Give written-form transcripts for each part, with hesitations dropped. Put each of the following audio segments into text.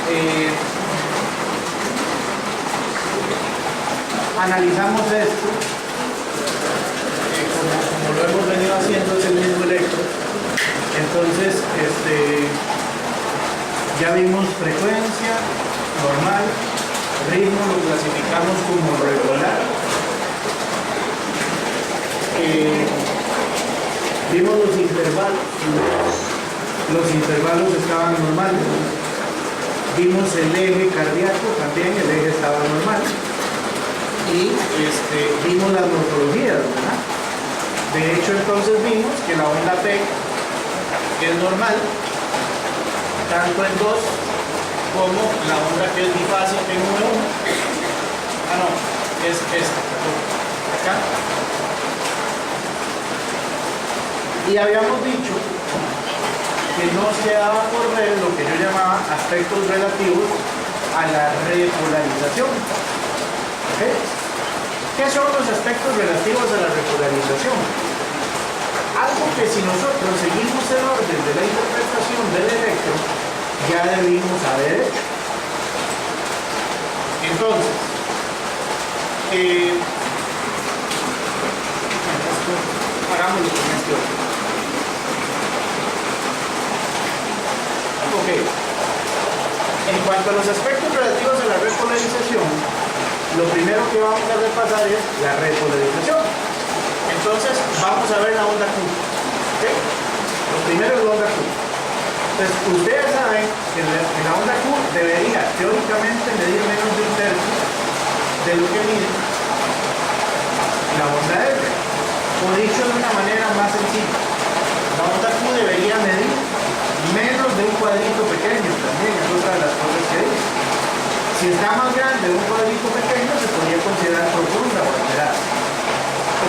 eh, analizamos esto, como lo hemos venido haciendo, es el mismo electro. Entonces, ya vimos frecuencia, normal, ritmo lo clasificamos como regular. Vimos los intervalos estaban normales. Vimos el eje cardíaco, también el eje estaba normal. Y vimos las morfologías, ¿verdad? De hecho, entonces vimos que la onda P es normal, tanto en 2 como la onda que es bifásica en 1. Ah, no, es esta, acá. Y habíamos dicho que no se daba por ver lo que yo llamaba aspectos relativos a la repolarización. ¿Okay? ¿Qué son los aspectos relativos a la repolarización? Algo que si nosotros seguimos el orden de la interpretación del electro, ya debimos haber hecho. Entonces, hagámoslo con este orden. Ok. En cuanto a los aspectos relativos a la repolarización, lo primero que vamos a repasar es la repolarización. Entonces, vamos a ver la onda Q. ¿Okay? Lo primero es la onda Q. Entonces, ustedes saben que la onda Q debería teóricamente medir menos de un tercio de lo que mide la onda R. O dicho de una manera más sencilla, la onda Q debería medir menos de un cuadrito pequeño también, es otra de las cosas que dice. Si está más grande de un cuadrito pequeño, se podría considerar profunda o alterada.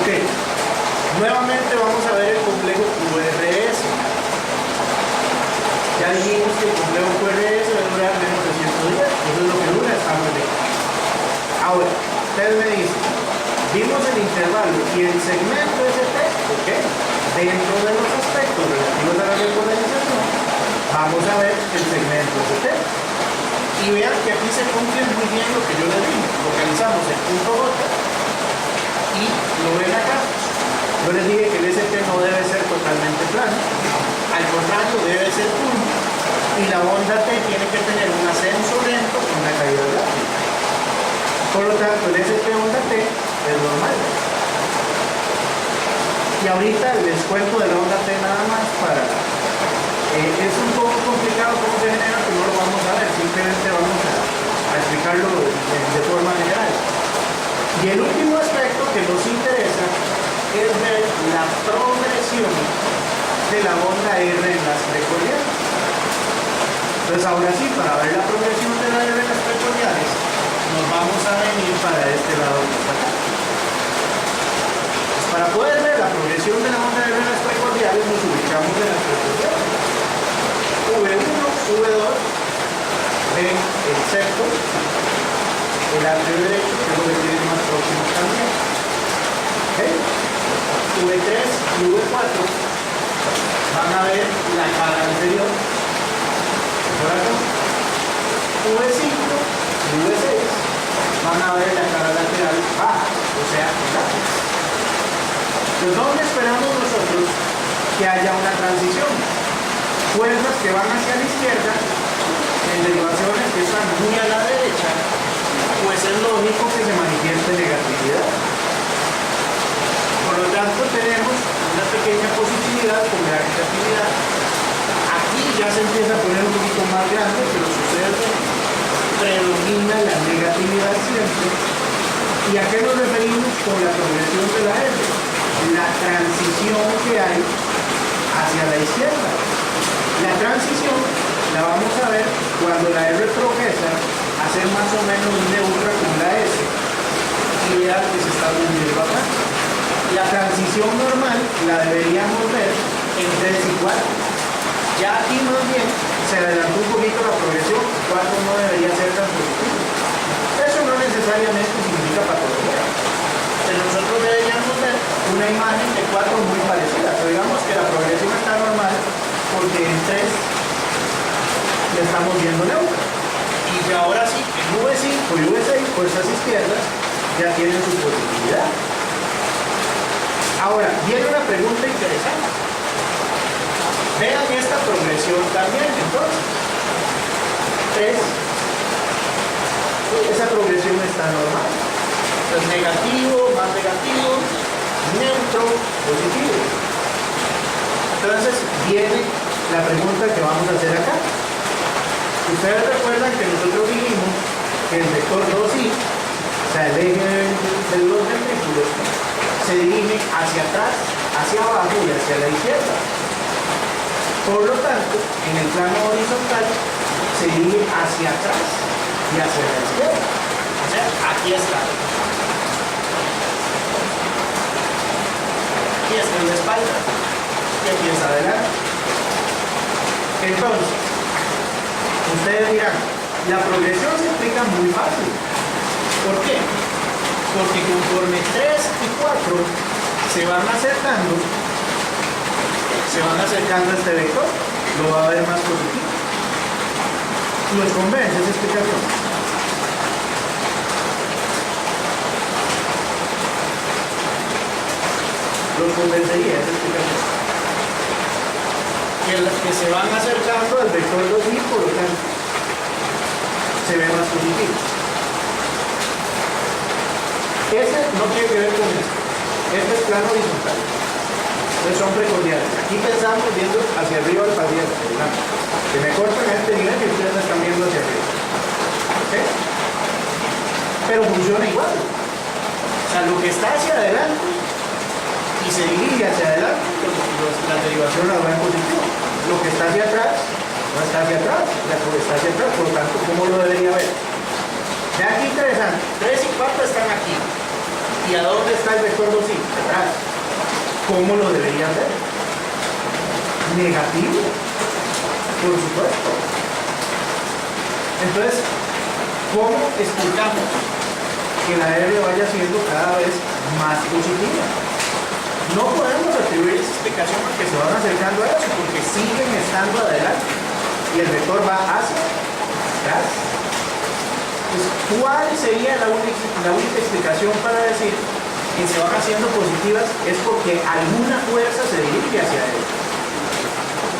Ok, nuevamente vamos a ver el complejo QRS. Ya dijimos que el complejo QRS debe durar menos de 100 días, eso es lo que dura esta película. Ahora, ustedes me dicen, vimos el intervalo y el segmento ST, ¿ok? Dentro de los aspectos relativos a la repolarización, vamos a ver el segmento ST. Y vean que aquí se cumple muy bien lo que yo les dije. Localizamos el punto J y lo ven acá. Yo les dije que el ST no debe ser totalmente plano. Al contrario, debe ser curvo. Y la onda T tiene que tener un ascenso lento con una caída rápida. Por lo tanto, el ST onda T es normal. Y ahorita les cuento de la onda T nada más para... es un poco complicado cómo se genera, pero no lo vamos a ver, simplemente vamos a explicarlo de forma general. Y el último aspecto que nos interesa es ver la progresión de la onda R en las precordiales. Entonces ahora sí, para ver la progresión de la R en las precordiales, nos vamos a venir para este lado que está acá. Pues para poder ver la progresión de la onda R en las precordiales, nos ubicamos en las precordiales. V1, V2, ven el septo, el atrio derecho, que es lo que tiene más próximo también. ¿Okay? V3 y V4 van a ver la cara anterior. Por acá. V5 y V6 van a ver la cara lateral baja, o sea, acá. Entonces, ¿dónde esperamos nosotros que haya una transición? Fuerzas que van hacia la izquierda, en derivaciones que están muy a la derecha, pues es lógico que se manifieste negatividad. Por lo tanto, tenemos una pequeña positividad con gravitatividad. Aquí ya se empieza a poner un poquito más grande, pero sucede, predomina la negatividad siempre. ¿Y a qué nos referimos con la progresión de la R? La transición que hay hacia la izquierda. La transición la vamos a ver cuando la R progresa a ser más o menos neutra con la S. Y vean que se está hundiendo acá. La transición normal la deberíamos ver en 3 y 4. Ya aquí más bien se adelantó un poquito la progresión, 4 no debería ser tan positivo. Eso no necesariamente significa patología. Pero nosotros deberíamos ver una imagen de 4 muy parecida. Pero digamos que la progresión está normal porque en 3 le estamos viendo neutra. Y ya ahora sí, el V5 y V6, fuerzas izquierdas, ya tienen su positividad. Ahora, viene una pregunta interesante. Vean esta progresión también, entonces. 3. Esa progresión está normal. Entonces, negativo, más negativo, neutro, positivo. Entonces, viene la pregunta que vamos a hacer acá. Ustedes recuerdan que nosotros dijimos que el vector 2i, o sea, el eje de los ventrículos, se dirige hacia atrás, hacia abajo y hacia la izquierda. Por lo tanto, en el plano horizontal se dirige hacia atrás y hacia la izquierda. O sea, aquí está. Aquí está en la espalda y aquí está adelante. Entonces, ustedes dirán, la progresión se explica muy fácil. ¿Por qué? Porque conforme 3 y 4 se van acercando a este vector, lo va a ver más positivo. ¿Los convence esa explicación? ¿Los convencería esa explicación? Que se van acercando al vector 2i, por lo tanto, se ve más positivo. Ese no tiene que ver con esto. Este es plano horizontal. Entonces son precordiales. Aquí pensamos viendo hacia arriba el paciente, digamos. Que me cortan a este nivel y ustedes me están viendo hacia arriba. ¿Ok? Pero funciona igual. O sea, lo que está hacia adelante y se dirige hacia adelante, la derivación la va en positivo. Lo que está hacia atrás, no está hacia atrás, está hacia atrás, por lo tanto, ¿cómo lo debería ver? Vean qué interesante, 3 y 4 están aquí. ¿Y a dónde está el vector 2i? Atrás. ¿Cómo lo deberían ver? Negativo, por supuesto. Entonces, ¿cómo explicamos que la R vaya siendo cada vez más positiva? No podemos atribuir esa explicación a que se van acercando a eso, porque siguen estando adelante y el vector va hacia atrás. Entonces, ¿cuál sería la única explicación para decir que se van haciendo positivas? Es porque alguna fuerza se dirige hacia él.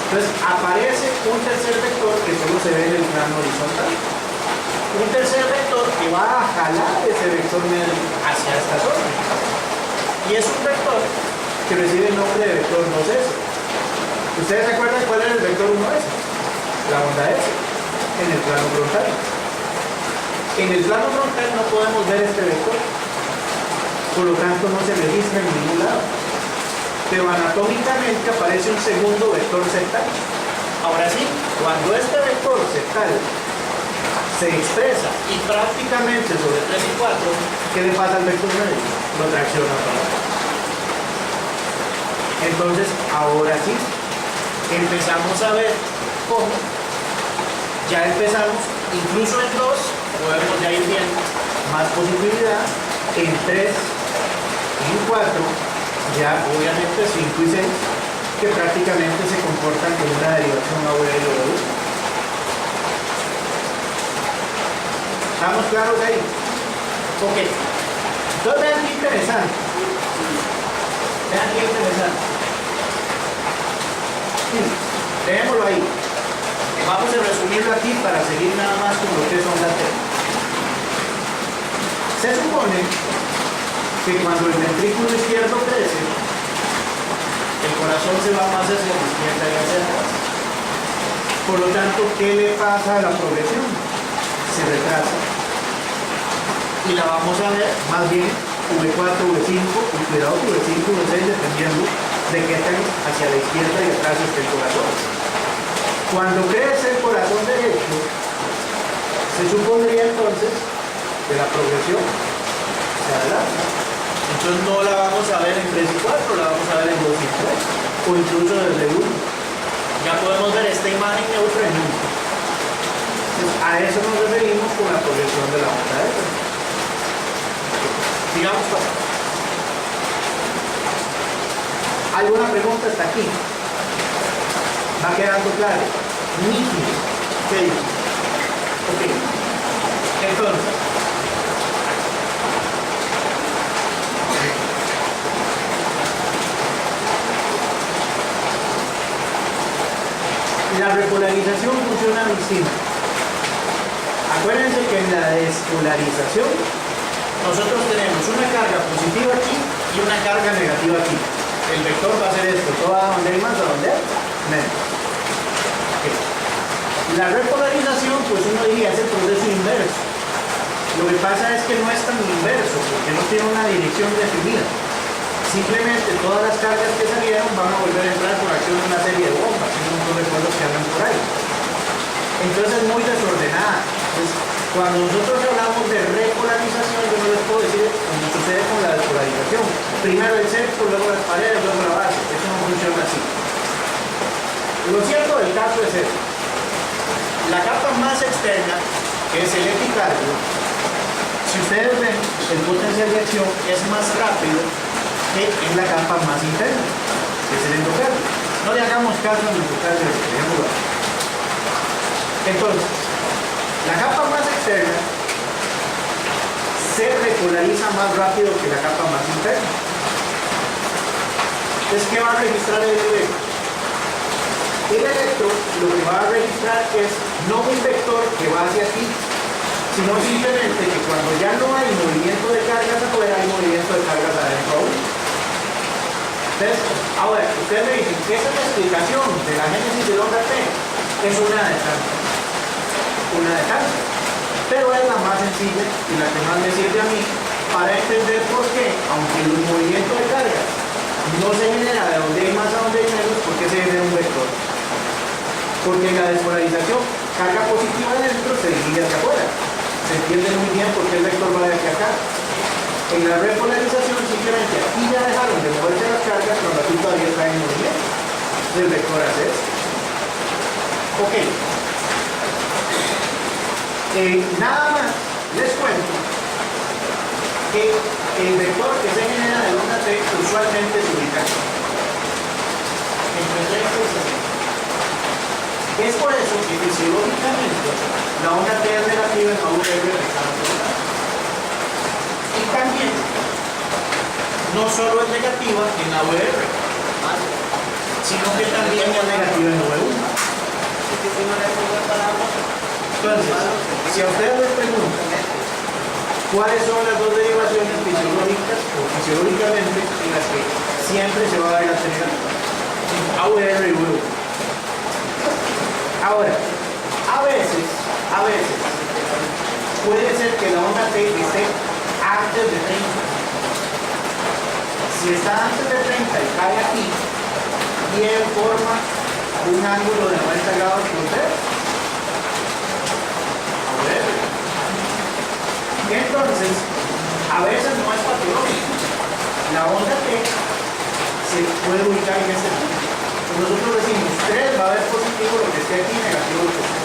Entonces aparece un tercer vector que solo se ve en el plano horizontal. Un tercer vector que va a jalar ese vector medio hacia esta zona. Y es un vector que recibe el nombre de vector 2S. ¿Ustedes recuerdan cuál era el vector 1S? La onda S, en el plano frontal. En el plano frontal no podemos ver este vector, por lo tanto no se registra en ningún lado. Pero anatómicamente aparece un segundo vector sectal. Ahora sí, cuando este vector sectal se expresa y prácticamente sobre 3 y 4, ¿qué le pasa al vector medio? Lo tracciona para atrás. Entonces, ahora sí, empezamos a ver cómo ya empezamos, incluso en 2, podemos ya ir viendo más positividad, en 3 y en 4, ya obviamente 5 y 6, que prácticamente se comportan como una derivación a y de U. ¿Estamos claros ahí? Ok. Entonces vean qué interesante. Vean qué interesante. Dejémoslo ahí. Vamos a resumirlo aquí para seguir nada más con lo que son las técnicas. Se supone que cuando el ventrículo izquierdo crece, el corazón se va más hacia la izquierda y hacia atrás. Por lo tanto, ¿qué le pasa a la progresión? Se retrasa. Y la vamos a ver más bien V4, V5, y cuidado con V5, V6, dependiendo de qué tan hacia la izquierda y atrás esté el corazón. Cuando crece el corazón derecho, se supondría entonces que la progresión se adelanta. Entonces no la vamos a ver en 3 y 4, la vamos a ver en 2 y 3, o incluso desde 1. Ya podemos ver esta imagen neutra en 1. Entonces, a eso nos referimos con la progresión de la onda S. Sigamos pasando. ¿Alguna pregunta hasta aquí? ¿Va quedando claro? Nítido. ¿Qué dice? Ok. Entonces, la repolarización funciona distinto. Acuérdense que en la despolarización nosotros tenemos una carga positiva aquí y una carga negativa aquí. El vector va a ser esto, todo a donde hay más, a donde hay menos. Okay. La repolarización, pues uno diría, es el proceso inverso. Lo que pasa es que no es tan inverso, porque no tiene una dirección definida. Simplemente todas las cargas que salieron van a volver a entrar por acción de una serie de bombas, y un montón de cosas que andan por ahí. Entonces es muy desordenada. Entonces, cuando nosotros hablamos de repolarización, yo no les puedo decir como sucede con la despolarización. Primero el cerco, luego las paredes, luego la base. Eso no funciona así. Lo cierto del caso es esto. La capa más externa, que es el epicardio, si ustedes ven, el potencial de acción es más rápido que en la capa más interna, que es el endocardio. No le hagamos caso al endocardio, dejémoslo. Entonces, la capa más externa se repolariza más rápido que la capa más interna. Entonces, ¿qué va a registrar el electro? El electro lo que va a registrar es no un vector que va hacia aquí, sino simplemente que cuando ya no hay movimiento de cargas afuera, hay movimiento de cargas adentro aún. Entonces, ahora, ustedes me dicen, ¿qué es la explicación de la génesis de onda T? Es una de tantas. Una de tantas. Pero es la más sencilla y la que más me sirve a mí para entender por qué, aunque el movimiento de cargas no se genera de donde hay más a donde hay menos, ¿por qué se genera un vector? Porque en la despolarización, carga positiva adentro se dirige hacia afuera. Se entiende muy bien por qué el vector va de aquí a acá. En la repolarización, simplemente aquí ya dejaron de moverse las cargas cuando aquí todavía está en movimiento. Entonces el vector hace esto. Ok. Nada más les cuento que el vector que se genera de onda T usualmente se ubica aquí. Entre 30 y 60. Es por eso que fisiológicamente la onda T es negativa en AUR rectangular. Y también no solo es negativa en AUR, sino que también es negativa en V1. Entonces, si a ustedes les preguntan cuáles son las dos derivaciones fisiológicas o fisiológicamente en las que siempre se va a dar la negativa, AUR y V1. Ahora, a veces, puede ser que la onda T esté antes de 30. Si está antes de 30 y cae aquí, bien forma un ángulo de 90 grados con 3. Entonces, a veces no es patológico. La onda T se puede ubicar en este punto. Nosotros decimos 3 va a haber positivo lo que esté aquí, negativo lo que esté.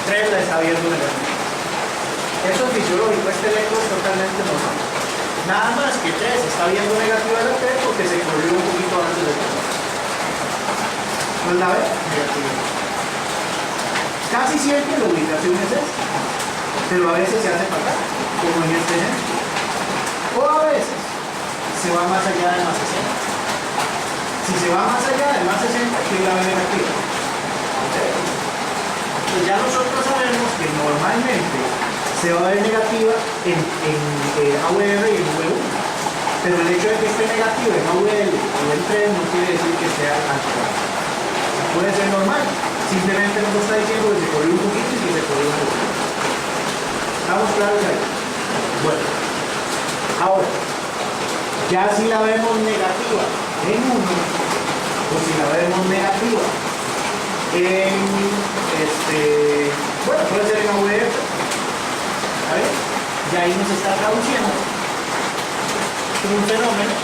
3 la está viendo negativo. Eso es fisiológico, este electro es totalmente normal. Nada más que 3 está viendo negativa la T porque se corrió un poquito antes de 3. ¿No la ve? Negativo. Casi siempre la ubicación es esta, pero a veces se hace para acá, como en este ejemplo. O a veces se va más allá de más 60. Si se va más allá de más 60, ¿quién la ve negativa? Okay. Pues ya nosotros sabemos que normalmente se va a ver negativa en AUR y en V1. Pero el hecho de que esté negativa en AUR o en 3 no quiere decir que sea anticuado. Puede ser normal. Simplemente nos está diciendo que se corrió un poquito y que se corrió un poquito. ¿Estamos claros ahí? Bueno. Ahora, ya si la vemos negativa en 1, o si la vemos negativa en bueno, puede ser en AUR, ¿sabes? Y ahí nos está traduciendo un fenómeno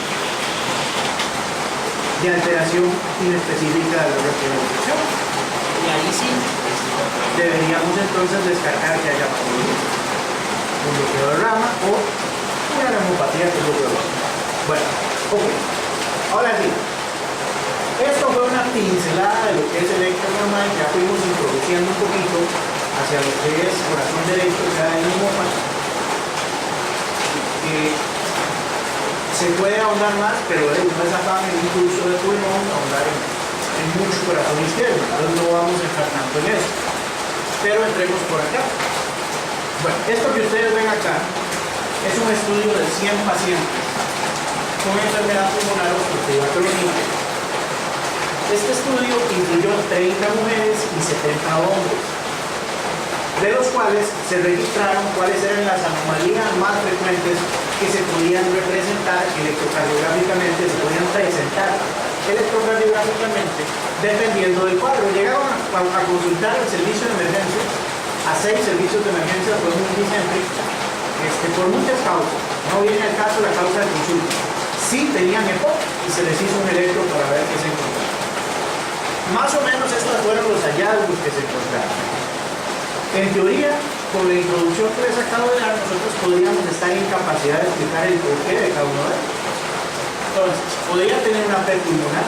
de alteración inespecífica de la repolarización. Y ahí sí deberíamos entonces descartar que haya patología, un bloqueo de rama o una gramopatía que es lo peor. Bueno, ok. Ahora sí, esto fue una pincelada de lo que es electro normal. Ya fuimos introduciendo un poquito, así hacia lo que es corazón derecho, ya en neumópata. Se puede ahondar más, pero no es afán en un curso de pulmón ahondar en mucho corazón izquierdo, entonces no vamos encarnando en eso. Pero entremos por acá. Bueno, esto que ustedes ven acá es un estudio de 100 pacientes con enfermedad pulmonar obstructiva crónica. Este estudio incluyó 30 mujeres y 70 hombres, de los cuales se registraron cuáles eran las anomalías más frecuentes que se podían representar electrocardiográficamente, se podían presentar electrocardiográficamente dependiendo del cuadro. Llegaron a consultar el servicio de emergencia, a 6 servicios de emergencia por multicéntrico, por muchas causas. No viene al caso la causa de consulta. Sí tenían EPOC y se les hizo un electro para ver qué se encontraba. Más o menos estos fueron los hallazgos que se encontraron. En teoría, con la introducción que les acabo de dar, nosotros podríamos estar en capacidad de explicar el porqué de cada uno de ellos. Entonces, podría tener una P pulmonar,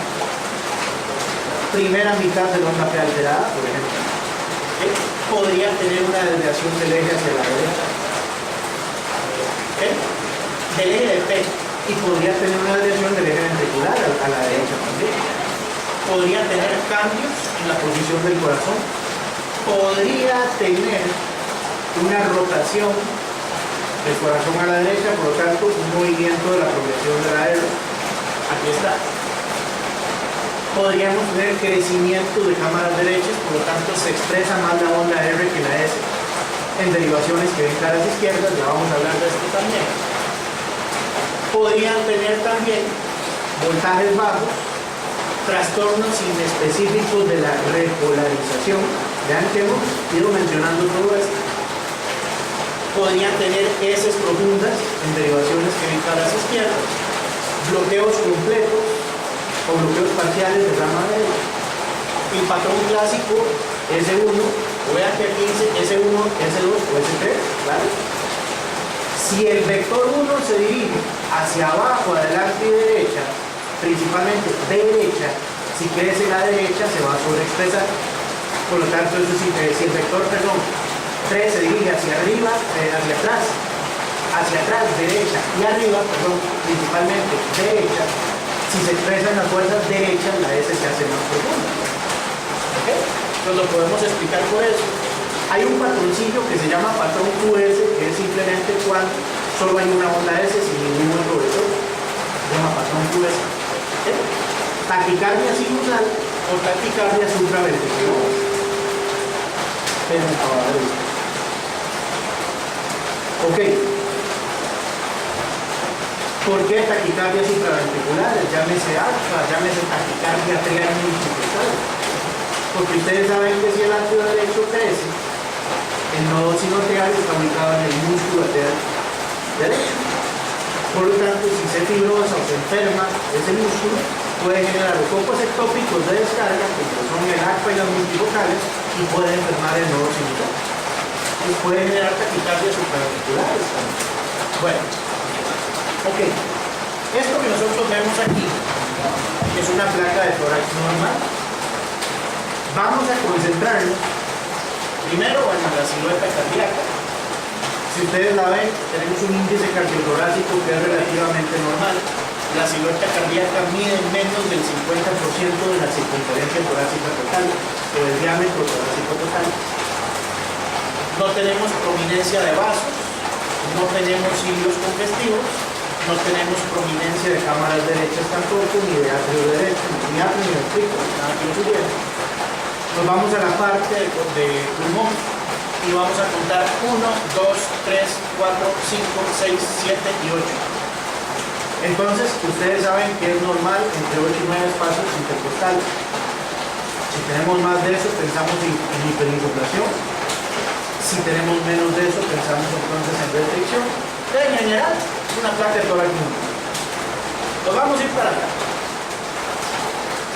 primera mitad de la onda P alterada, por ejemplo. Podría tener una desviación del eje hacia la derecha, del eje de P, y podría tener una desviación del eje ventricular a la derecha también. Podría tener cambios en la posición del corazón, podría tener una rotación del corazón a la derecha, por lo tanto un movimiento de la progresión de la R. Aquí está. Podríamos tener crecimiento de cámaras derechas, por lo tanto se expresa más la onda R que la S en derivaciones que ven caras izquierdas, ya vamos a hablar de esto también. Podrían tener también voltajes bajos, trastornos inespecíficos de la repolarización. Vean que hemos ido mencionando todo esto. Podrían tener heces profundas en derivaciones que ven caras izquierdas, bloqueos completos o bloqueos parciales de rama derecha. El patrón clásico S1, vean que aquí dice S1, S2 o S3, ¿vale? Si el vector 1 se dirige hacia abajo, adelante y derecha, principalmente derecha, si crece la derecha se va a sobreexpresar. Por lo tanto, eso sí, si el vector, 3 se dirige hacia arriba, hacia atrás, derecha y arriba, principalmente derecha, si se expresan las fuerzas derechas, la S se hace más profunda. ¿Okay? Entonces lo podemos explicar por eso. Hay un patroncillo que se llama patrón QS, que es simplemente cuando solo hay una onda S sin ningún otro vector. Se llama patrón QS. ¿Okay? Taquicardia sinusal o taquicardia supraventricular. Ok. ¿Por qué taquicardia supraventricular? Llámese alfa, llámese taquicardia atrial multifocal. Porque ustedes saben que si el arterio derecho crece, el nodo sinoatrial está ubicado en el músculo atrial derecho. Por lo tanto, si se fibrosa o se enferma ese músculo, puede generar focos ectópicos de descarga, que son el ACPA y las multifocales, y puede enfermar el nodo sinusal. Y puede generar taquicardias supraventriculares también. Bueno, ok. Esto que nosotros vemos aquí es una placa de tórax normal. Vamos a concentrarnos primero en la silueta cardíaca. Si ustedes la ven, tenemos un índice cardiotorácico que es relativamente normal. La silueta cardíaca mide menos del 50% de la circunferencia torácica total, o del diámetro torácico total. No tenemos prominencia de vasos, no tenemos cilios congestivos, no tenemos prominencia de cámaras derechas tampoco, ni de atrio derecho, ni atrio ni ventrículo, nada que lo sugiera. Nos vamos a la parte de pulmón y vamos a contar 1, 2, 3, 4, 5, 6, 7 y 8. Entonces, ustedes saben que es normal entre 8 y 9 espacios intercostales. Si tenemos más de eso, pensamos en hiperinsuflación. Si tenemos menos de eso, pensamos entonces en restricción. En general, una placa de tórax normal. Nos vamos a ir para acá.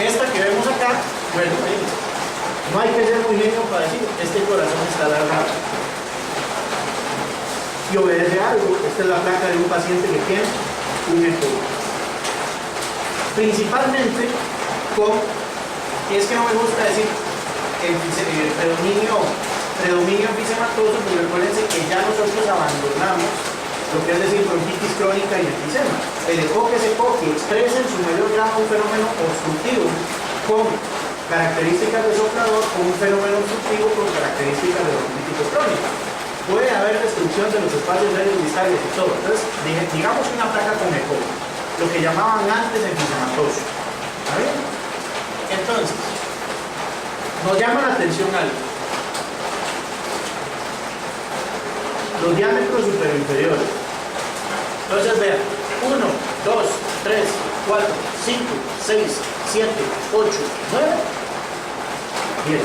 Esta que vemos acá, bueno, no hay que ser muy genio para decir, este corazón está alargado. Y obedece a algo. Esta es la placa de un paciente que tiene un ECO. Principalmente con, y es que no me gusta decir el predominio predomina enfisematoso, pero recuérdense que ya nosotros abandonamos lo que es decir bronquitis crónica y enfisema. El ECO que expresa en su mayor grado un fenómeno obstructivo con características de soplador, con un fenómeno obstructivo con características de bronquitis crónica. Puede haber destrucción de los espacios aéreos distales y todo. Entonces, digamos una placa con ECO, lo que llamaban antes enfisematoso. ¿Está bien? Entonces, nos llama la atención algo. Los diámetros superinferiores. Entonces vean, 1, 2, 3, 4, 5, 6, 7, 8, 9, 10.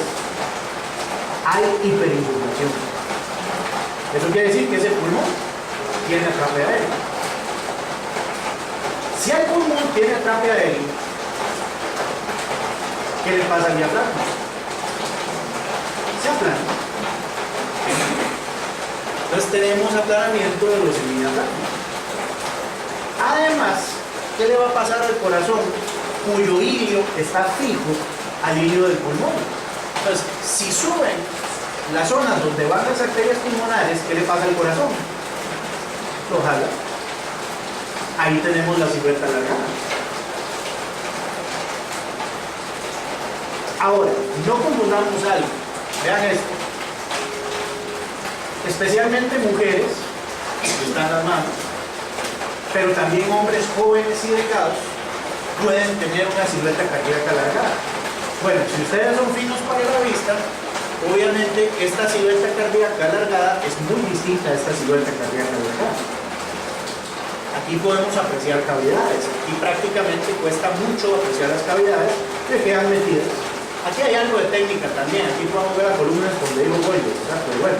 Hay hiperinflamación. Eso quiere decir que ese pulmón tiene atrape aéreo. Si el pulmón tiene atrape aéreo, ¿qué le pasa al diafragma? Se aplana. Entonces tenemos aplanamiento de los semidiafragmas. Además, ¿qué le va a pasar al corazón cuyo ilio está fijo al ilio del pulmón? Entonces, si suben las zonas donde van las arterias pulmonares, ¿qué le pasa al corazón? Lo jala. Ahí tenemos la silueta alargada. Ahora, no confundamos algo. Vean esto. Especialmente mujeres, que están las manos, pero también hombres jóvenes y delgados pueden tener una silueta cardíaca alargada. Bueno, si ustedes son finos para la vista, obviamente esta silueta cardíaca alargada es muy distinta a esta silueta cardíaca alargada. Aquí podemos apreciar cavidades. Aquí prácticamente cuesta mucho apreciar las cavidades que quedan metidas. Aquí hay algo de técnica también. Aquí podemos ver las columnas donde digo Goyo, ¿verdad? Pero bueno,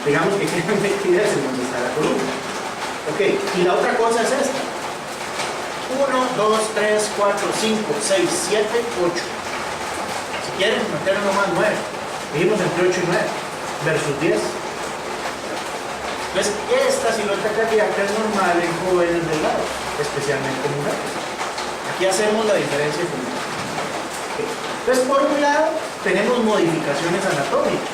digamos que quedan metidas en donde está la columna. Ok, y la otra cosa es esta. 1, 2, 3, 4, 5, 6, 7, 8. Si quieren, meter nomás 9. Dijimos entre 8 y 9 versus 10. Entonces, esta silueta cardíaca es normal en jóvenes delgados, especialmente en mujeres. Aquí hacemos la diferencia fundamental. Okay. Entonces, por un lado, tenemos modificaciones anatómicas.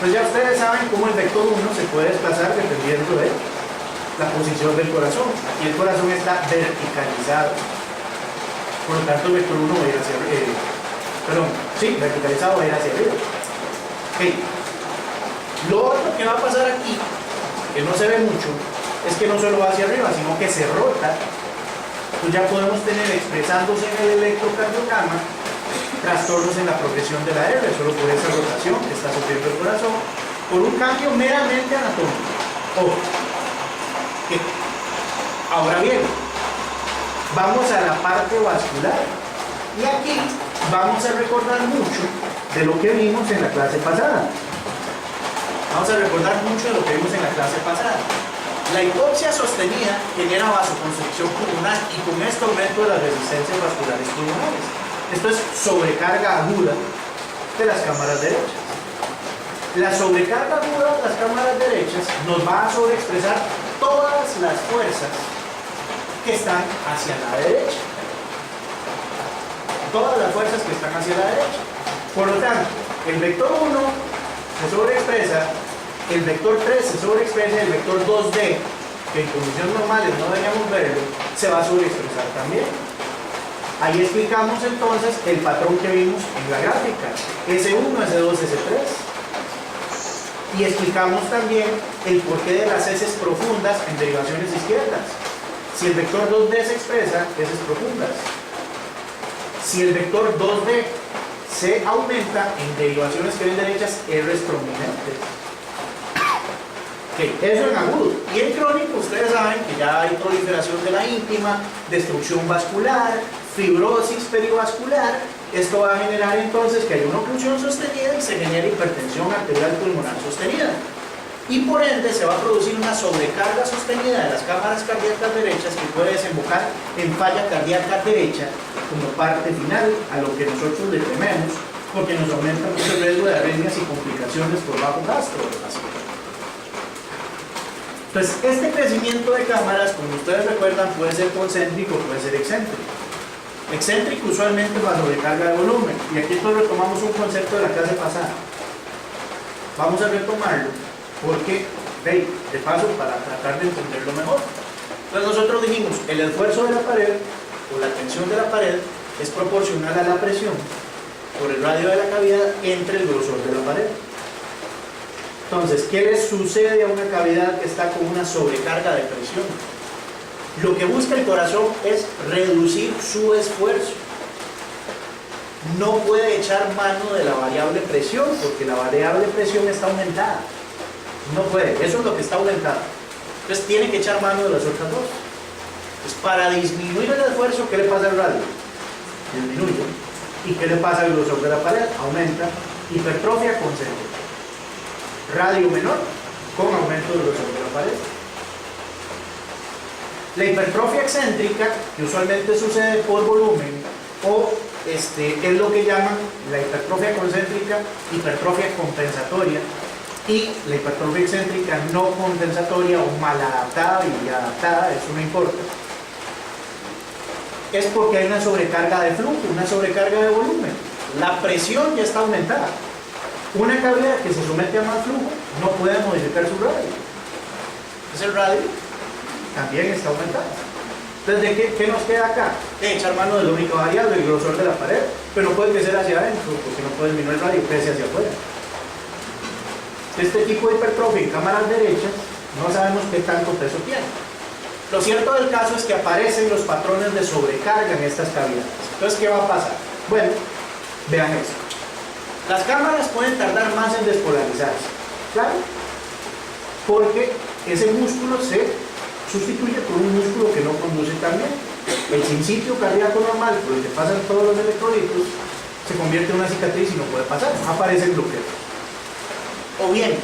Pues ya ustedes saben cómo el vector 1 se puede desplazar dependiendo de la posición del corazón. Aquí el corazón está verticalizado. Por lo tanto, el vector 1 va a ir hacia arriba. Verticalizado va a ir hacia arriba. Okay. Lo otro que va a pasar aquí, que no se ve mucho, es que no solo va hacia arriba, sino que se rota. Pues ya podemos tener expresándose en el electrocardiograma trastornos en la progresión de la R, solo por esa rotación que está sufriendo el corazón, por un cambio meramente anatómico. Ojo. Ahora bien, vamos a la parte vascular. Y aquí vamos a recordar mucho de lo que vimos en la clase pasada. Vamos a recordar mucho de lo que vimos en la clase pasada. La hipoxia sostenida genera vasoconstricción pulmonar y con esto aumento de las resistencias vasculares pulmonares. Esto es sobrecarga aguda de las cámaras derechas. La sobrecarga aguda de las cámaras derechas nos va a sobreexpresar todas las fuerzas que están hacia la derecha. Todas las fuerzas que están hacia la derecha. Por lo tanto, el vector 1 se sobreexpresa, el vector 3 se sobreexpresa, el vector 2D, que en condiciones normales no deberíamos verlo, se va a sobreexpresar también. Ahí explicamos entonces el patrón que vimos en la gráfica, S1, S2, S3. Y explicamos también el porqué de las heces profundas en derivaciones izquierdas. Si el vector 2D se expresa, heces profundas. Si el vector 2D se aumenta en derivaciones que ven derechas, R's prominentes. Okay, eso en agudo. Y en crónico, ustedes saben que ya hay proliferación de la íntima, destrucción vascular, fibrosis perivascular. Esto va a generar entonces que haya una oclusión sostenida y se genera hipertensión arterial pulmonar sostenida. Y por ende se va a producir una sobrecarga sostenida de las cámaras cardíacas derechas que puede desembocar en falla cardíaca derecha como parte final a lo que nosotros le tememos, porque nos aumenta mucho el riesgo de arritmias y complicaciones por bajo gasto del paciente. Entonces, este crecimiento de cámaras, como ustedes recuerdan, puede ser concéntrico, puede ser excéntrico. Excéntrico usualmente va a sobrecarga de volumen, y aquí todos retomamos un concepto de la clase pasada. vamos a retomarlo porque, de paso, para tratar de entenderlo mejor. Entonces nosotros dijimos, el esfuerzo de la pared o la tensión de la pared es proporcional a la presión por el radio de la cavidad entre el grosor de la pared. Entonces, ¿qué le sucede a una cavidad que está con una sobrecarga de presión? Lo que busca el corazón es reducir su esfuerzo. No puede echar mano de la variable presión porque la variable presión está aumentada. No puede, eso es lo que está aumentado. Entonces tiene que echar mano de las otras dos. Entonces, para disminuir el esfuerzo, ¿qué le pasa al radio? Disminuye. ¿Y qué le pasa al grosor de la pared? Aumenta. Hipertrofia concéntrica. Radio menor con aumento del grosor de la pared. La hipertrofia excéntrica, que usualmente sucede por volumen, o es lo que llaman la hipertrofia concéntrica, hipertrofia compensatoria, y la hipertrofia excéntrica no compensatoria o mal adaptada y adaptada, eso no importa. Es porque hay una sobrecarga de flujo, una sobrecarga de volumen. La presión ya está aumentada. Una cavidad que se somete a más flujo no puede modificar su radio. Entonces el radio también está aumentado. Entonces, ¿qué nos queda acá? Echar mano de la única variable, el grosor de la pared, pero no puede crecer hacia adentro, porque no puede disminuir el radio, crece hacia afuera. Este tipo de hipertrofia en cámaras derechas, no sabemos qué tanto peso tiene. Lo cierto del caso es que aparecen los patrones de sobrecarga en estas cavidades. Entonces, ¿qué va a pasar? Bueno, vean esto. Las cámaras pueden tardar más en despolarizarse, ¿claro? Porque ese músculo se sustituye por un músculo que no conduce tan bien. El sincitio cardíaco normal, por el que pasan todos los electrolitos, se convierte en una cicatriz y no puede pasar, aparece el bloqueo. O bien,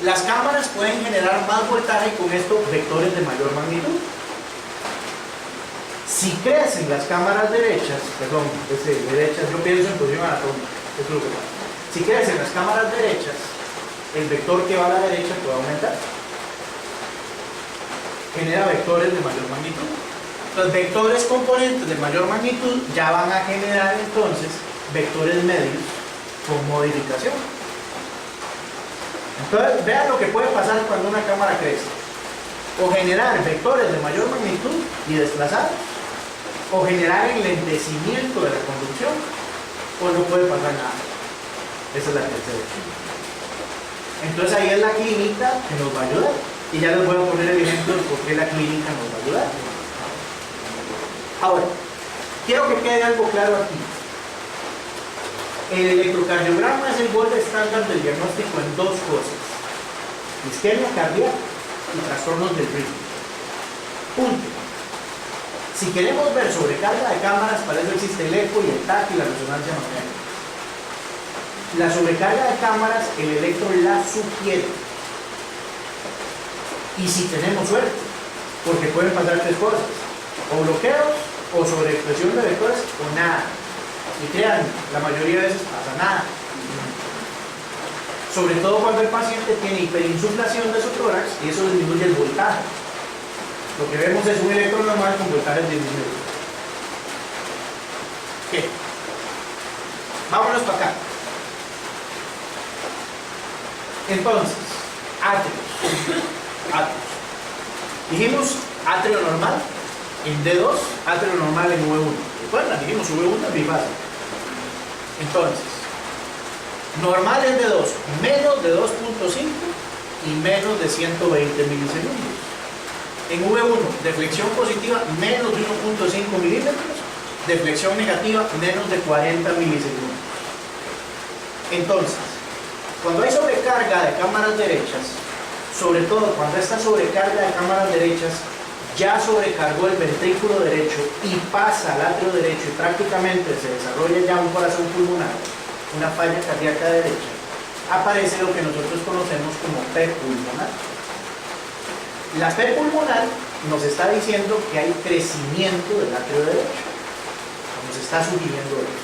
las cámaras pueden generar más voltaje y con esto vectores de mayor magnitud. Si crecen las cámaras derechas, yo pienso en posición anatómica, eso es lo que pasa. Si crecen las cámaras derechas, el vector que va a la derecha puede aumentar. Genera vectores de mayor magnitud. Los vectores componentes de mayor magnitud ya van a generar entonces vectores medios con modificación. Entonces, vean lo que puede pasar cuando una cámara crece. O generar vectores de mayor magnitud y desplazados, o generar enlentecimiento de la conducción, o no puede pasar nada. Esa es la tercera. Entonces ahí es la clínica que nos va a ayudar. Y ya les voy a poner el ejemplo de por qué la clínica nos va a ayudar. Ahora, quiero que quede algo claro aquí. El electrocardiograma es el gold estándar del diagnóstico en dos cosas: isquemia cardíaca y trastornos del ritmo. Punto. Si queremos ver sobrecarga de cámaras, para eso existe el eco y el TAC y la resonancia magnética. La sobrecarga de cámaras, el electro la sugiere. Y si tenemos suerte, porque pueden pasar tres cosas: o bloqueos, o sobreexpresión de vectores, o nada. Y créanme, la mayoría de veces pasa nada. Sobre todo cuando el paciente tiene hiperinsuflación de su tórax y eso disminuye el voltaje. Lo que vemos es un electro normal con voltaje disminuido. ¿Qué? Vámonos para acá. Entonces, atrios. Dijimos atrio normal en D2, atrio normal en V1. ¿Recuerdan? Dijimos V1 es bifásico. Entonces, normal es de 2, menos de 2.5 y menos de 120 milisegundos. En V1, deflexión positiva menos de 1.5 milímetros, deflexión negativa menos de 40 milisegundos. Entonces, cuando hay sobrecarga de cámaras derechas, sobre todo cuando esta sobrecarga de cámaras derechas ya sobrecargó el ventrículo derecho y pasa al atrio derecho y prácticamente se desarrolla ya un corazón pulmonar, una falla cardíaca derecha, aparece lo que nosotros conocemos como P pulmonar. La P pulmonar nos está diciendo que hay crecimiento del atrio derecho, nos está sugiriendo eso.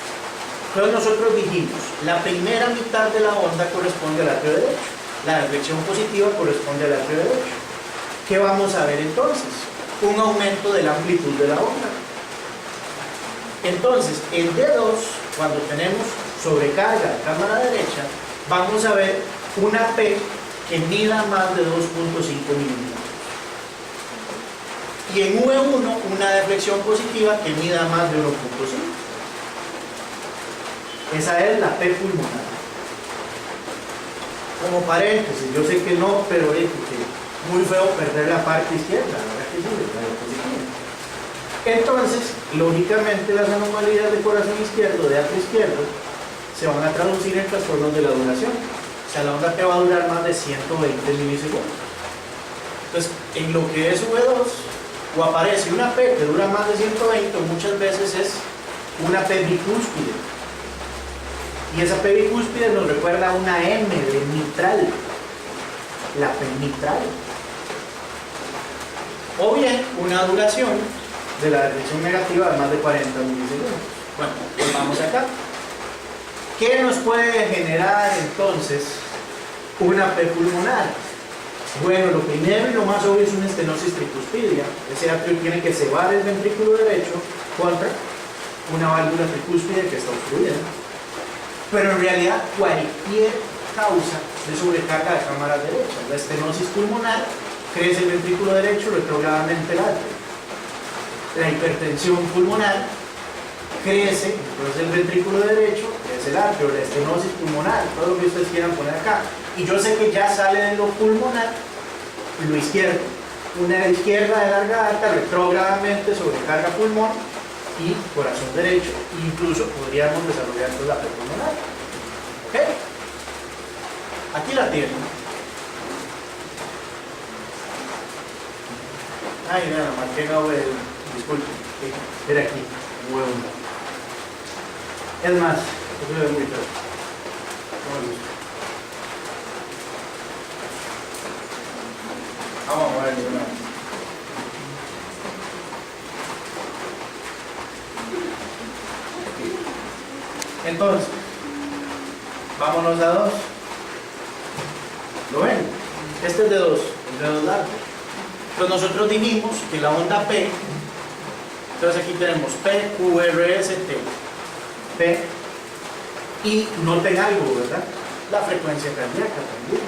Entonces nosotros dijimos, la primera mitad de la onda corresponde al atrio derecho, la deflexión positiva corresponde al atrio derecho. ¿Qué vamos a ver entonces? Un aumento de la amplitud de la onda. Entonces, en D2, cuando tenemos sobrecarga de cámara derecha, vamos a ver una P que mida más de 2.5 milímetros. Y en V1 una deflexión positiva que mida más de 1.5. Esa es la P pulmonar. Como paréntesis, yo sé que no, pero es muy feo perder la parte izquierda, la verdad que sí, la diapositiva. Entonces, lógicamente las anomalías de corazón izquierdo, de atrio izquierdo, se van a traducir en trastornos de la duración. O sea, la onda P va a durar más de 120 milisegundos. Entonces, en lo que es V2, o aparece una P que dura más de 120, muchas veces es una P bicúspide. Y esa P bicúspide nos recuerda a una M de mitral, la P mitral. O bien una duración de la deflexión negativa de más de 40 milisegundos. Bueno, pues vamos acá. ¿Qué nos puede generar entonces una P pulmonar? Bueno, lo primero y lo más obvio es una estenosis tricuspidia. Ese atrio tiene que cebar el ventrículo derecho contra una válvula tricúspide que está obstruida. Pero en realidad cualquier causa de sobrecarga de cámaras derechas, la estenosis pulmonar, crece el ventrículo derecho retrógradamente el atrio. La hipertensión pulmonar, crece entonces el ventrículo derecho, crece el atrio, la estenosis pulmonar, todo lo que ustedes quieran poner acá. Y yo sé que ya sale de lo pulmonar lo izquierdo. Una izquierda de larga data retrógradamente sobrecarga pulmón y corazón derecho. Incluso podríamos desarrollar la P pulmonar. ¿Ok? Aquí la tienen. Ay, nada, marqué disculpen. Era aquí, huevo. Es más, eso es muy feo. No me gusta. Vamos a ver de nuevo. Entonces, vámonos a 2. ¿Lo ven? Este es de 2, el de 2 largo. Pues nosotros dijimos que la onda P, entonces aquí tenemos P, Q, R, S, T. P, y noten algo, ¿verdad? La frecuencia cardíaca también.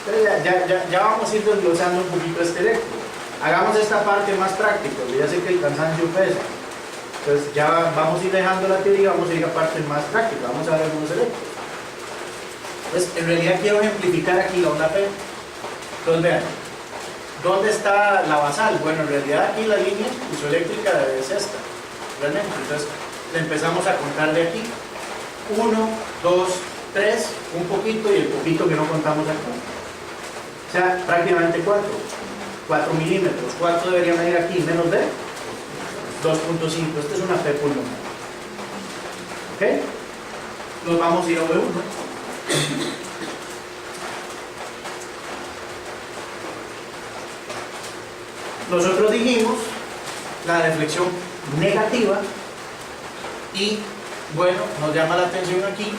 Entonces ya vamos a ir desglosando un poquito este electro. Hagamos esta parte más práctica, ya sé que el cansancio pesa. Entonces ya vamos a ir dejando la teoría, vamos a ir a partes más prácticas, vamos a ver algunos electros. Entonces, en realidad quiero ejemplificar aquí la onda P. Entonces vean, ¿dónde está la basal? Bueno, en realidad aquí la línea isoeléctrica es esta, realmente. Entonces empezamos a contar de aquí. 1, 2, 3, un poquito y el poquito que no contamos acá. O sea, prácticamente 4 milímetros. ¿Cuánto debería medir aquí? Menos de 2.5. Esta es una P pulmonar. ¿Ok? Nos vamos a ir a V1. Nosotros dijimos la deflexión negativa y bueno, nos llama la atención aquí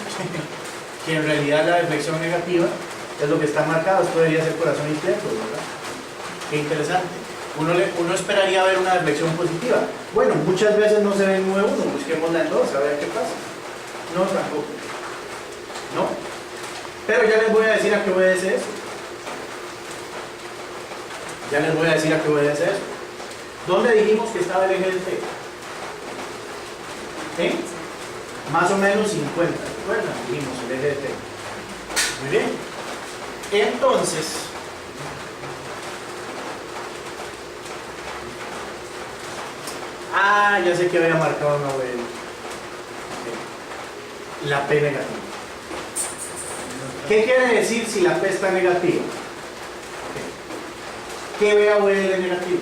que en realidad la deflexión negativa es lo que está marcado. Esto debería ser corazón izquierdo, ¿verdad? Qué interesante. Uno esperaría ver una deflexión positiva. Bueno, muchas veces no se ve en V1, busquémosla en 2, a ver qué pasa. No, tampoco. ¿No? Pero ya les voy a decir a qué obedece eso. Ya les voy a decir a qué obedece eso. ¿Dónde dijimos que estaba el eje del T? ¿Eh? Más o menos 50. ¿Recuerdan? Dijimos el eje del T. Muy bien. Entonces, ya sé que había marcado una V. La P negativa. ¿Qué quiere decir si la P está negativa? ¿Qué ve AVL negativo?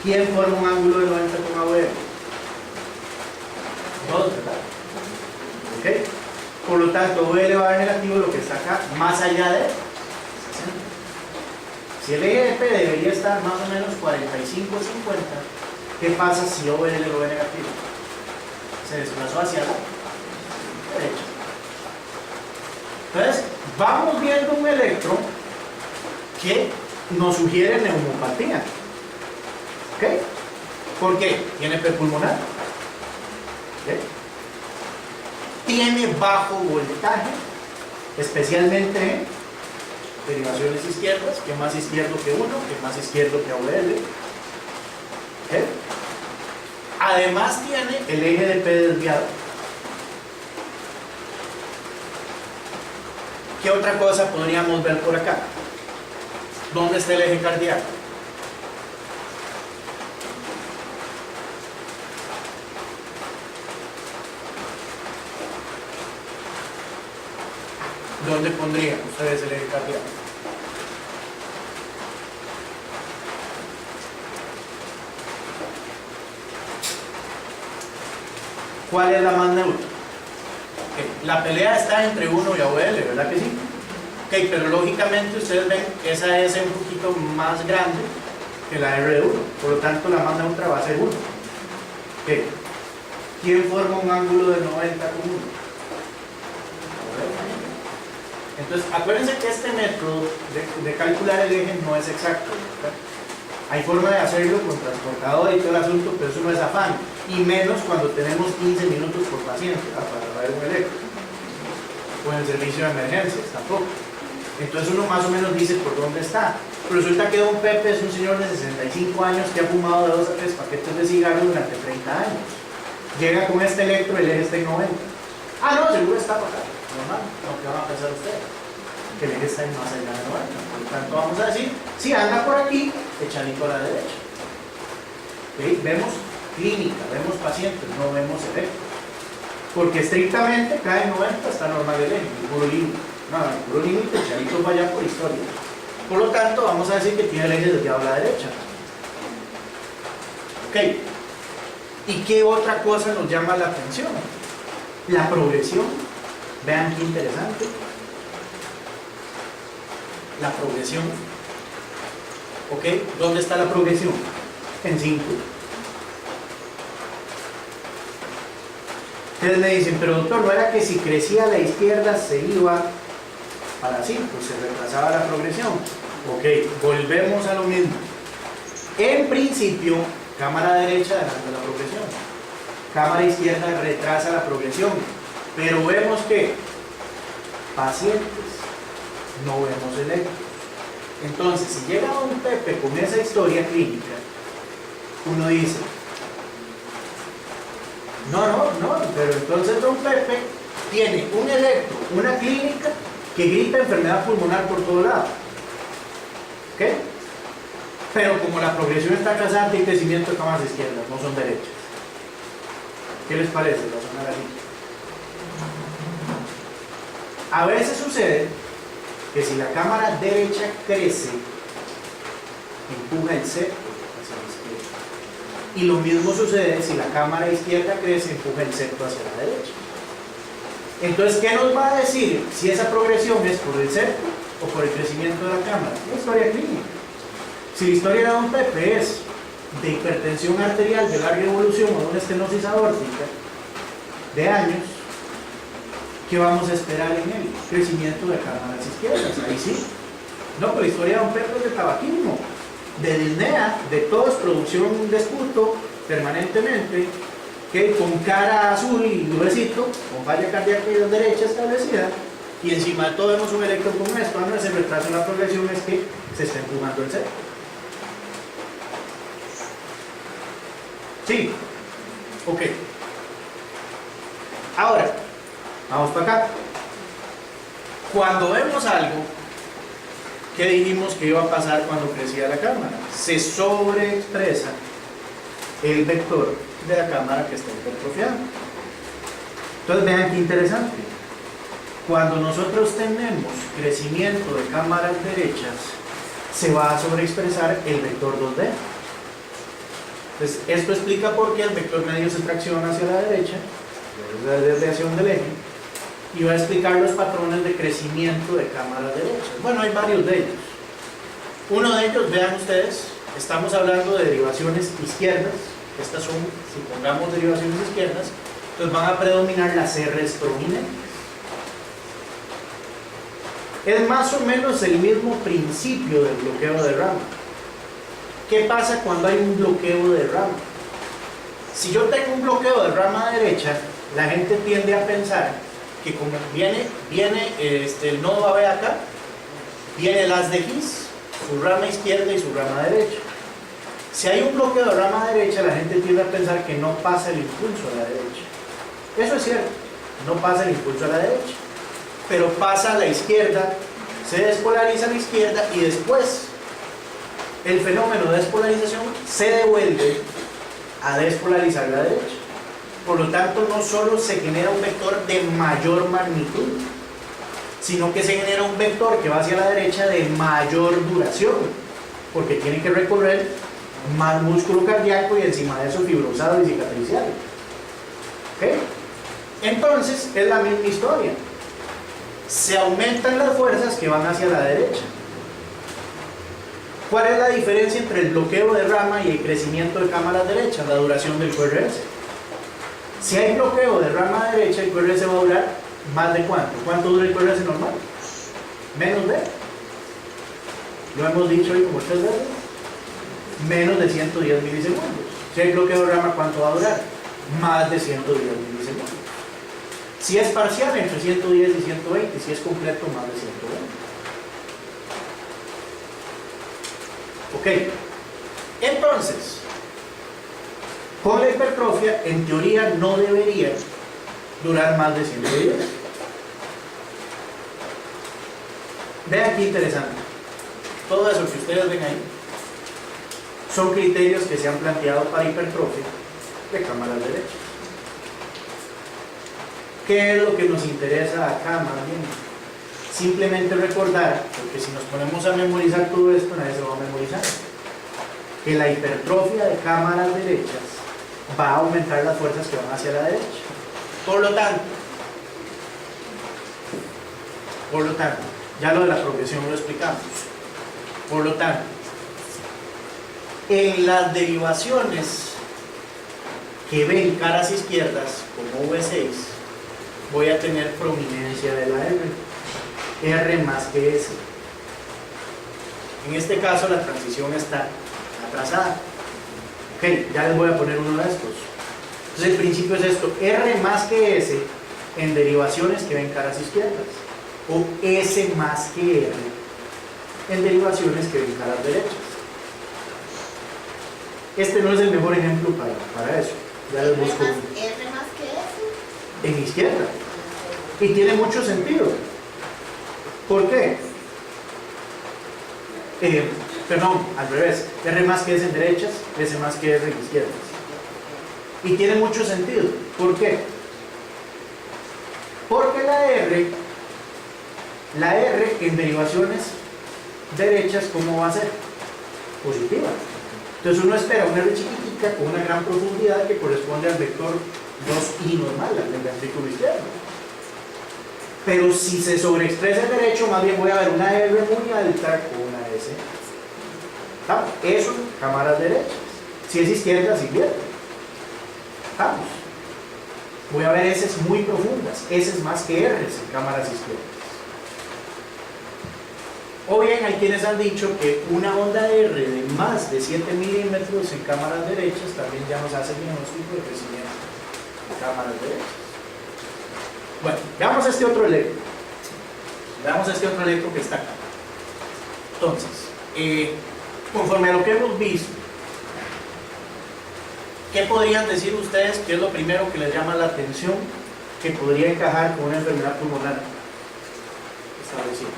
¿Quién forma un ángulo de 90 con AVL? Todos, ¿verdad? ¿Ok? Por lo tanto, AVL va a dar negativo lo que está acá, más allá de 60. Si el eje de P debería estar más o menos 45 o 50, ¿qué pasa si AVL lo ve negativo? Se desplazó hacia la derecha. Entonces, vamos viendo un electro que nos sugiere neumopatía. ¿Ok? ¿Por qué? Tiene P pulmonar. ¿Ok? Tiene bajo voltaje. especialmente en derivaciones izquierdas, que más izquierdo que 1, que más izquierdo que AVL. ¿Okay? Además tiene el eje de P desviado. ¿Qué otra cosa podríamos ver por acá? ¿Dónde está el eje cardíaco? ¿Dónde pondrían ustedes el eje cardíaco? ¿Cuál es la más neutra? Okay. La pelea está entre 1 y AVL, ¿verdad que sí? Okay, pero lógicamente ustedes ven que esa S es un poquito más grande que la R de 1, por lo tanto la más neutra va a ser 1. Okay. ¿Quién forma un ángulo de 90 con 1? Entonces, acuérdense que este método de calcular el eje no es exacto, ¿verdad? Hay forma de hacerlo con transportador y todo el asunto, pero eso no es afán, y menos cuando tenemos 15 minutos por paciente, ¿verdad? Para ver un electro, o en el servicio de emergencias tampoco. Entonces uno más o menos dice por dónde está. Pero resulta que don Pepe es un señor de 65 años que ha fumado de 2 a 3 paquetes de cigarros durante 30 años. Llega con este electro, el eje está en 90. Ah, no, seguro está para acá. Normal, ¿qué van a pensar ustedes? Que el eje está en más allá de 90. Por lo tanto, vamos a decir, si anda por aquí, echadito a la derecha. ¿Okay? Vemos clínica, vemos pacientes, no vemos electros. Porque estrictamente cae en 90, está normal el eje, el puro límite. No, el puro límite, echadito para allá por historia. Por lo tanto, vamos a decir que tiene el eje desviado a la derecha. Ok. ¿Y qué otra cosa nos llama la atención? La progresión. Vean qué interesante. La progresión. ¿Ok? ¿Dónde está la progresión? En 5. Ustedes me dicen, pero doctor, ¿no era que si crecía a la izquierda se iba para 5? Se retrasaba la progresión. Ok, volvemos a lo mismo. En principio, cámara derecha adelanta la progresión. Cámara izquierda retrasa la progresión. Pero vemos que pacientes, no vemos electros. Entonces, si llega don Pepe con esa historia clínica, uno dice, no, pero entonces don Pepe tiene un electro, una clínica que grita enfermedad pulmonar por todo lado. ¿Ok? Pero como la progresión está casante y crecimiento de cámaras izquierdas, no son derechas. ¿Qué les parece? Razonar así. A veces sucede que si la cámara derecha crece, empuja el septo hacia la izquierda. Y lo mismo sucede si la cámara izquierda crece, empuja el septo hacia la derecha. Entonces, ¿qué nos va a decir si esa progresión es por el septo o por el crecimiento de la cámara? Una historia clínica. Si la historia de don Pepe es de hipertensión arterial de larga evolución o de una estenosis aórtica de años, ¿qué vamos a esperar en él? Crecimiento de cámaras izquierdas, ahí sí. No, pero la historia de don Pepe es de tabaquismo, de disnea, de tos, producción de esputo permanentemente, que con cara azul y gruesito, con falla cardíaca y derecha establecida, y encima de todo vemos un electro como esto. Cuando se retrasa una progresión es que se está empujando el septo. Sí, ok. Ahora, vamos para acá. Cuando vemos algo, ¿qué dijimos que iba a pasar cuando crecía la cámara? Se sobreexpresa el vector de la cámara que está hipertrofiada. Entonces vean qué interesante. Cuando nosotros tenemos crecimiento de cámaras derechas, se va a sobreexpresar el vector 2D. Entonces, esto explica por qué el vector medio se tracciona hacia la derecha, es la desviación del eje, y va a explicar los patrones de crecimiento de cámaras derechas. Bueno, hay varios de ellos. Uno de ellos, vean ustedes, estamos hablando de derivaciones izquierdas. Estas son, supongamos, derivaciones izquierdas, entonces van a predominar las R's prominentes. Es más o menos el mismo principio del bloqueo de rama. ¿Qué pasa cuando hay un bloqueo de rama? Si yo tengo un bloqueo de rama derecha, la gente tiende a pensar que como viene el nodo AB acá, viene el haz de X, su rama izquierda y su rama derecha. Si hay un bloqueo de rama derecha, la gente tiende a pensar que no pasa el impulso a la derecha. Eso es cierto, no pasa el impulso a la derecha, pero pasa a la izquierda, se despolariza a la izquierda y después el fenómeno de despolarización se devuelve a despolarizar la derecha. Por lo tanto, no solo se genera un vector de mayor magnitud, sino que se genera un vector que va hacia la derecha de mayor duración, porque tiene que recorrer más músculo cardíaco y encima de eso fibrosado y cicatricial. ¿Okay? Entonces, es la misma historia. Se aumentan las fuerzas que van hacia la derecha. ¿Cuál es la diferencia entre el bloqueo de rama y el crecimiento de cámaras derechas? La duración del QRS. Si hay bloqueo de rama derecha, el QRS va a durar más de ¿cuánto? ¿Cuánto dura el QRS normal? Menos de. Lo hemos dicho hoy como 3 veces. Menos de 110 milisegundos. Si hay bloqueo de rama, ¿cuánto va a durar? Más de 110 milisegundos. Si es parcial, entre 110 y 120. Si es completo, más de 120. Ok. Entonces, con la hipertrofia, en teoría, no debería durar más de 110. Vean qué interesante. Todo eso que ustedes ven ahí son criterios que se han planteado para hipertrofia de cámaras derechas. ¿Qué es lo que nos interesa acá más bien? Simplemente recordar, porque si nos ponemos a memorizar todo esto, nadie se va a memorizar, que la hipertrofia de cámaras derechas va a aumentar las fuerzas que van hacia la derecha. Por lo tanto, ya lo de la progresión lo explicamos. Por lo tanto, en las derivaciones que ven caras izquierdas, como V6, voy a tener prominencia de la R más que S. En este caso, la transición está atrasada. Ok, ya les voy a poner uno de estos. Entonces, el principio es esto: R más que S en derivaciones que ven caras izquierdas, o S más que R en derivaciones que ven caras derechas. Este no es el mejor ejemplo para eso. Ya les busco R más que S en izquierda. Y tiene mucho sentido. ¿Por qué? Perdón, al revés. R más que S en derechas, S más que R en izquierdas. Y tiene mucho sentido. ¿Por qué? Porque la R en derivaciones derechas, ¿cómo va a ser? Positiva. Entonces uno espera una R chiquitita con una gran profundidad que corresponde al vector 2i normal, al ventrículo izquierdo. Pero si se sobreexpresa el derecho, más bien voy a ver una R muy alta con una S. ¿Estamos? Eso, cámaras derechas. Si es izquierda, es izquierda. ¿Estamos? Voy a ver S muy profundas, S más que R en cámaras izquierdas. O bien hay quienes han dicho que una onda R de más de 7 milímetros en cámaras derechas también ya nos hace el diagnóstico de crecimiento de cámaras derechas. Bueno, veamos este otro electro. Veamos este otro electro que está acá. Entonces, conforme a lo que hemos visto, ¿qué podrían decir ustedes que es lo primero que les llama la atención que podría encajar con una enfermedad pulmonar establecida?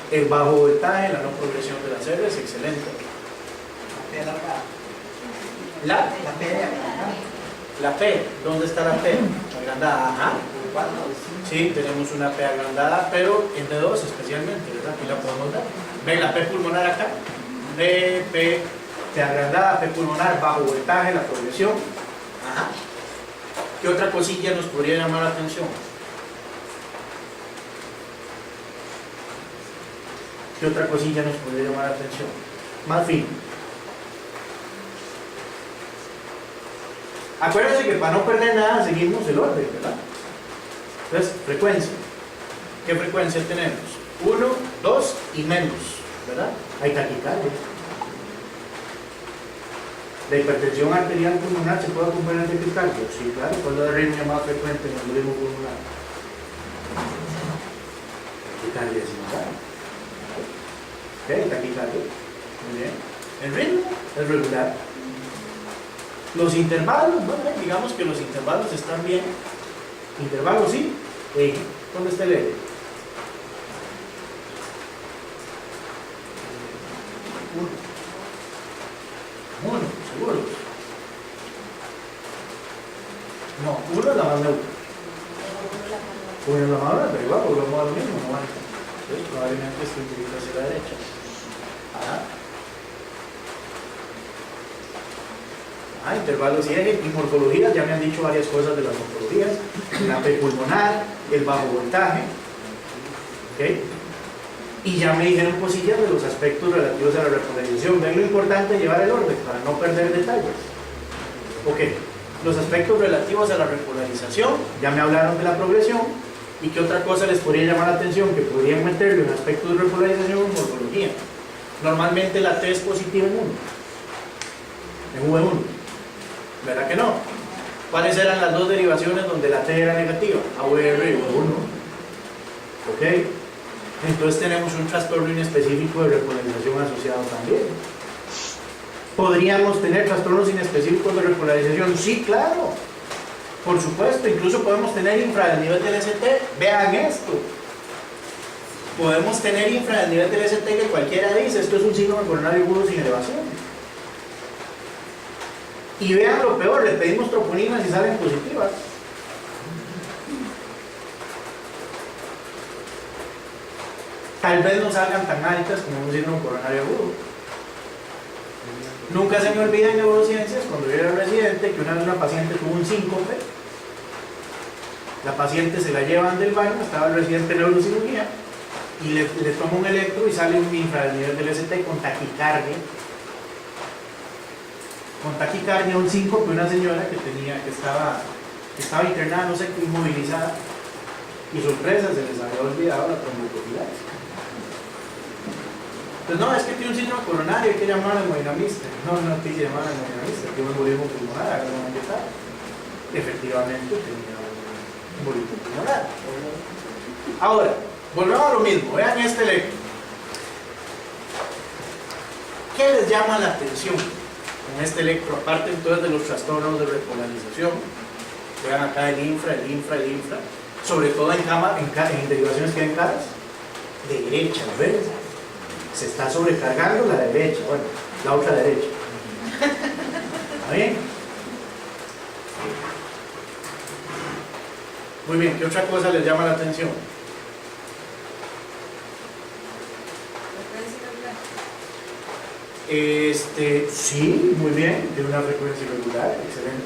El bajo voltaje, la no progresión de las R es excelente. La P, ¿dónde está la P? Agrandada, ajá. Sí, tenemos una P agrandada, pero en D2 especialmente, ¿verdad? Aquí la podemos dar. ¿Ven la P pulmonar acá? P agrandada, P pulmonar, bajo voltaje, la progresión. Ajá. ¿Qué otra cosilla nos podría llamar la atención? ¿Qué otra cosilla nos podría llamar la atención? Más fino. Acuérdense que para no perder nada seguimos el orden, ¿verdad? Entonces, frecuencia. ¿Qué frecuencia tenemos? 1, 2 y menos, ¿verdad? Hay taquicardia. ¿La hipertensión arterial pulmonar se puede acompañar de taquicardia? Sí, claro. ¿Cuál es la arritmia más frecuente en el embolismo pulmonar? Taquicardia sinusal. ¿Ok? Taquicardia. Muy bien. ¿El ritmo? Es regular. Los intervalos, bueno, digamos que los intervalos están bien. Intervalos sí. Eje. ¿Dónde está el eje? Uno, seguro. No, uno es la más neutra. Uno es la más neutra, pero igual volvemos a lo mismo, no avanza. Entonces probablemente esté un poquito hacia la derecha. Intervalos y eje y morfologías, ya me han dicho varias cosas de las morfologías, la P pulmonar, el bajo voltaje, ¿okay? Y ya me dijeron cosillas de los aspectos relativos a la repolarización. Ven lo importante de llevar el orden para no perder detalles. Ok, los aspectos relativos a la repolarización, ya me hablaron de la progresión, y qué otra cosa les podría llamar la atención, que podrían meterle en aspectos de repolarización en morfología. Normalmente la T es positiva en 1, en V1. ¿Verdad que no? ¿Cuáles eran las dos derivaciones donde la T era negativa? AVR y 1. ¿Ok? Entonces tenemos un trastorno inespecífico de repolarización asociado también. ¿Podríamos tener trastornos inespecíficos de repolarización? Sí, claro. Por supuesto, incluso podemos tener infra del nivel del ST. Vean esto. Podemos tener infra del nivel del ST que cualquiera dice, esto es un síndrome coronario agudo sin elevación. Y vean lo peor, le pedimos troponinas y salen positivas. Tal vez no salgan tan altas como un síndrome coronario agudo. Nunca se me olvida en neurociencias, cuando yo era residente, que una vez una paciente tuvo un síncope. La paciente se la llevan del baño, estaba el residente en neurocirugía, y le toma un electro y sale un infra del nivel del ST con taquicardia. Con taquicardia, un síncope, una señora que estaba internada, no sé, inmovilizada, y sorpresa, se les había olvidado la trombocopilaris. Entonces, no, es que tiene un síndrome coronario, hay que llamar al hemodinamista. No, no hay que llamar al hemodinamista, tiene un embolismo pulmonar, ¿no? Efectivamente tenía un embolismo pulmonar. Ahora, volvemos a lo mismo, vean este electro. ¿Qué les llama la atención con este electro? Aparte entonces de los trastornos de repolarización, vean acá el infra, sobre todo en derivaciones que ven caras, derecha, ¿ves? Se está sobrecargando la derecha, bueno, la otra derecha. ¿Está bien? Muy bien, ¿qué otra cosa les llama la atención? Sí, muy bien, tiene una frecuencia irregular, excelente.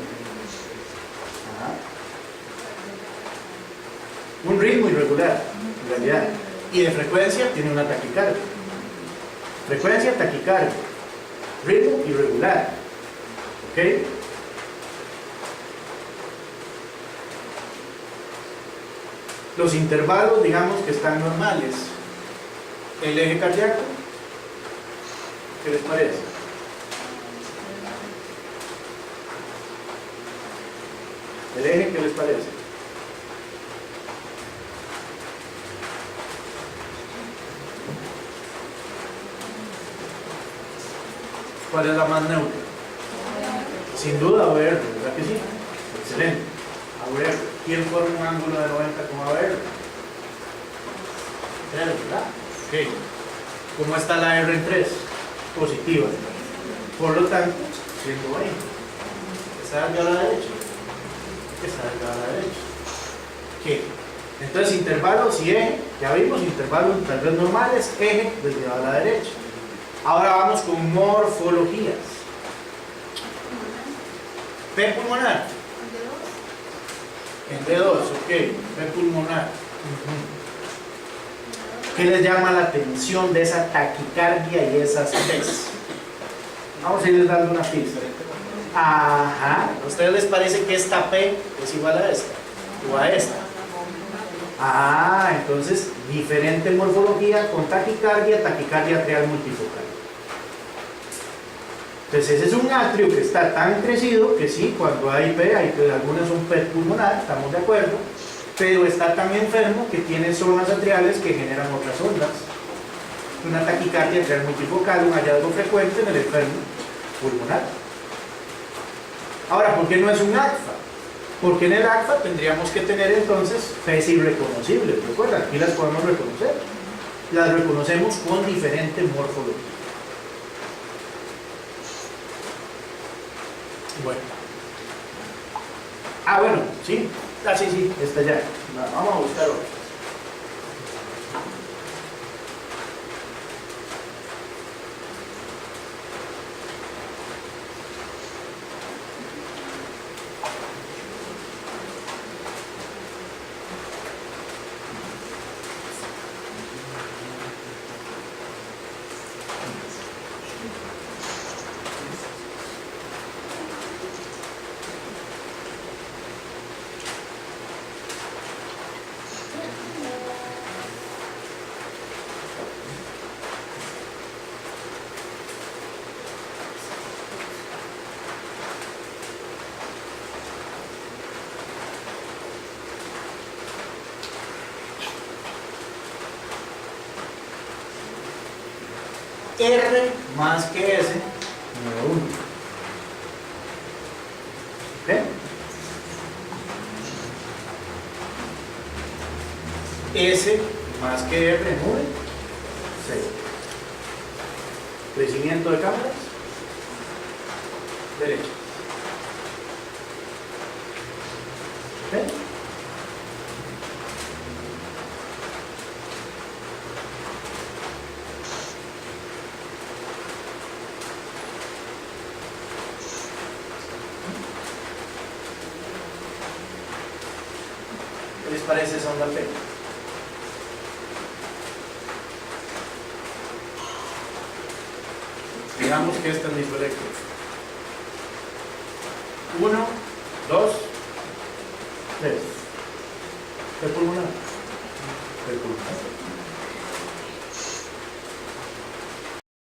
Ajá. Un ritmo irregular, en realidad. Y de frecuencia tiene una taquicardia. Frecuencia, taquicardia. Ritmo irregular. ¿Ok? Los intervalos, digamos que están normales. El eje cardíaco, ¿qué les parece? El eje, ¿qué les parece? ¿Cuál es la más neutra? Sin duda, AVR, ¿verdad que sí? Excelente. AVR. ¿Quién forma un ángulo de 90 con AVR? ¿Verdad? Ok. ¿Cómo está la R en 3? Positiva. Por lo tanto, siendo 20. ¿Está a la derecha? Está a la derecha. ¿Qué? Entonces, intervalos y eje. Ya vimos, intervalos tal vez normales, eje desde a la derecha. Ahora vamos con morfologías. P pulmonar. En D2, ok. P pulmonar. ¿Qué les llama la atención de esa taquicardia y esas P's? Vamos a irles dando una pista. Ajá. ¿A ustedes les parece que esta P es igual a esta? ¿O a esta? Ah, entonces, diferente morfología con taquicardia, taquicardia atrial multifocal. Entonces ese es un atrio que está tan crecido que sí, cuando hay P, algunas son PET pulmonar, estamos de acuerdo, pero está tan enfermo que tiene zonas atriales que generan otras ondas. Una taquicardia atrial multifocal, un hallazgo frecuente en el enfermo pulmonar. Ahora, ¿por qué no es un ACFA? Porque en el ACFA tendríamos que tener entonces P's irreconocibles, ¿recuerdan? Aquí las podemos reconocer. Las reconocemos con diferente morfología. Bueno. Bueno, sí. Sí, está ya. Vamos a buscar otra. R más que S, número 1. ¿Ok? S más que R, 9, 6. Crecimiento de cámaras, derecha. ¿Ok? ¿Qué les parece esa onda P? Digamos que este es mi eléctrico. 1, 2, 3. ¿Qué pulmonar? ¿Qué pulmonar?